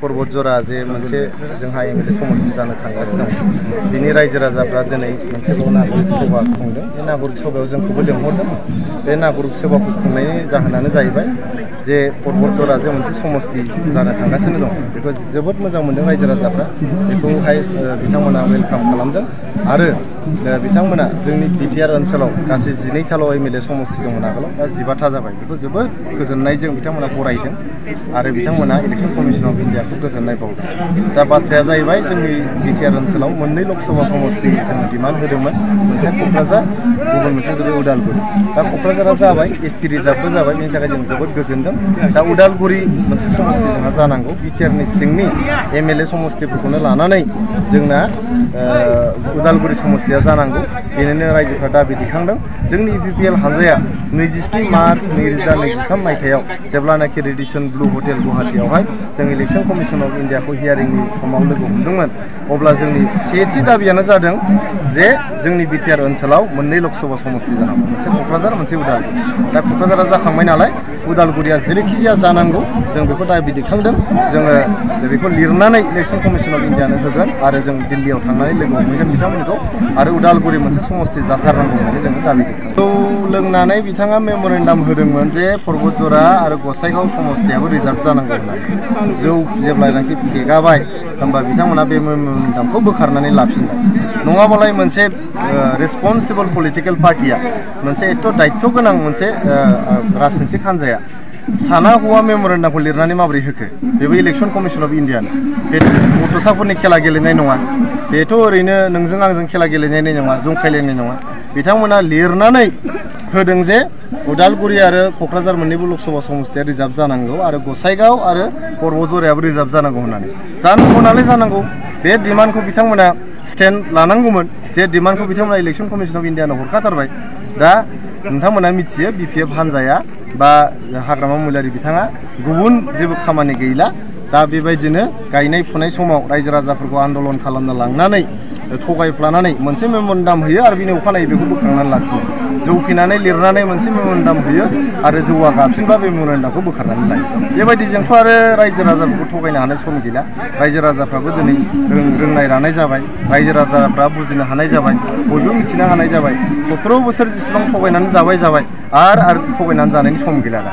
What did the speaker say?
पर्बतजरा जे मोनसे जोंहा एमएलए समष्टि जानो थांगासिनो दं बिनि रायजो राजाफ्रा दिनै मोनसे नागरिक सभा खुंदों। बे नागरिक सभायाव जोंखौबो लिंहरदों। बे नागरिक सभाखौ खुंनायनि जाहोनानो जाहैबाय जे पर्बतजरा जे मोनसे समष्टि जानो थांगासिनो दं बेखौ जोबोद मोजां मोनदों रायजो राजाफ्रा। बेखौहाय बिथांमोना वेलकाम खालामदों आरो बिथांमोना जोंनि बिटिआर ओनसोलाव गासै 12थाल' एमएलए समष्टि दंमोन आगोलाव दा 15था जाबाय। बेखौ जोबोद गोजोननायजों बिथांमोना बरायदों आरो बिथांमोना इलेक्शन कमिशन अफ इन्डियाखौ गोजोननाय बावदों। दा बाथ्राया जाहैबाय जोंनि बिटिआर ओनसोलाव मोननै लकसभा समष्टि जों डिमान्ड होदोंमोन। मोनसे क'क्राझार, गुबुन मोनसे जाबाय उदालगुरि। दा क'क्राझारा जाबाय, एसटि रिजार्भबो जाबाय, बेनि थाखाय जों जोबोद गोजोनदों। दा उदालगुरि मोनसे समष्टि जोंहा जानांगौ। बिटिआरनि सिंनि एमएलए समष्टिफोरखौनो लानानै जोंना उदालगुरि समष्टिया जानांगौ। बेनिनो रायजोफ्रा दाबि दैखांदों। जोंनि इपिपिएल हानजाया 27 मार्च 2023 मायथाइयाव जेब्लानाखि रेडिसन ब्लु हटेल गुवाहाटीयावहाय जों इलेक्शन कमिशन अफ इन्डियाखौ हियारिंनि समाव लोगो हमदोंमोन, अब्ला जोंनि सेथि दाबियानो जादों जे जोंनि बिटिआर ओनसोलाव मोननै लकसभा समष्टि जानांगौ, मोनसे क'क्राझार, मोनसे उदालगुरि। दा क'क्राझारा जाखांबाय नालाय उदालगुरिया जेरैखिजाया जानांगौ, जों बेखौ दाबि दैखांदों। जोङो बेखौ लिरनानै इलेक्शन कमिशन अफ इन्डियानो होगोन आरो जों दिल्लीयाव थांनानै लोगो हमहैगोन बिथांमोनखौ आरो उदालगुरि मोनसे समष्टि जाथारनांगौ होननानै जोङो दाबि दैखांदों। जौ लोंनानै बिथाङा मेम'रेन्डाम होदोंमोन जे पर्बतजरा आरो गसाइगाव समष्टियाबो रिजार्भ जानांगौ होननानै। जौ जेब्लानाखि फेगाबाय होमबा बिथांमोना बे मेम'रेन्डामखौ बोखारनानै लाफिनबाय। नङाबालाय मोनसे रेसपन्सिबल पलिटिकेल पार्टिया, मोनसे एथ' दायित्व गोनां मोनसे राजनितिक हान्जाया साना हौवा मेम'रेन्डामखौ लिरनानै माबोरै होखो? बेबो इलेक्शन कमिशन अफ इन्डियानो। बे गथ'साफोरनि खेला गेलेनाय नङा, बेथ' ओरैनो नोंजों आंजों खेला गेलेनाय नङा, जंखायलायनाय नङा। बिथांमोना लिरनानै होदों जे उदालगुरि आरो क'क्राझार मोननैबो लकसभा समष्टिया रिजार्भ जानांगौ आरो गसाइगाव आरो पर्बतजरायाबो रिजार्भ जानांगौ होननानै। जानांगौ नालाय जानांगौ। बे डिमान्डखौ बिथांमोना स्टेन्ड लानांगौमोन। जे डिमान्डखौ बिथांमोना इलेक्शन कमिशन अफ इन्डियानो हरखाथारबाय। दा नोंथांमोना मिथियो बिपिएफ हान्जाया बा हाग्रामा महिलारि बिथाङा गुबुन जेबो खामानि गैला। दा बेबायदिनो गायनाय फुनाय समाव रायजो राजाफोरखौ आन्दलन खालामनो लांनानै थगायफ्लानानै मोनसे मेम'रेन्डाम होयो आरो बिनि अखानायै बेखौ बोखांनानै लाखियो। जौ फेनानै लिरनानै मोनसे मेम'रेन्डाम होयो आरो जौआ गाबफिनबा बे मेम'रेन्डामखौ बोखारनानै लायो। बेबायदिजोंथ' आरो रायजो राजाफोरखौ थगायनो हानाय सम गैला। रायजो राजाफ्राबो दिनै रोंनाय रानाय जाबाय। रायजो राजाफ्रा बुजिनो हानाय जाबाय। बयबो मिथिनो हानाय जाबाय। 17 बोसोर जेसेबां थगायनानै जाबाय आरो थगायनानै जानायनि सम गैला दा।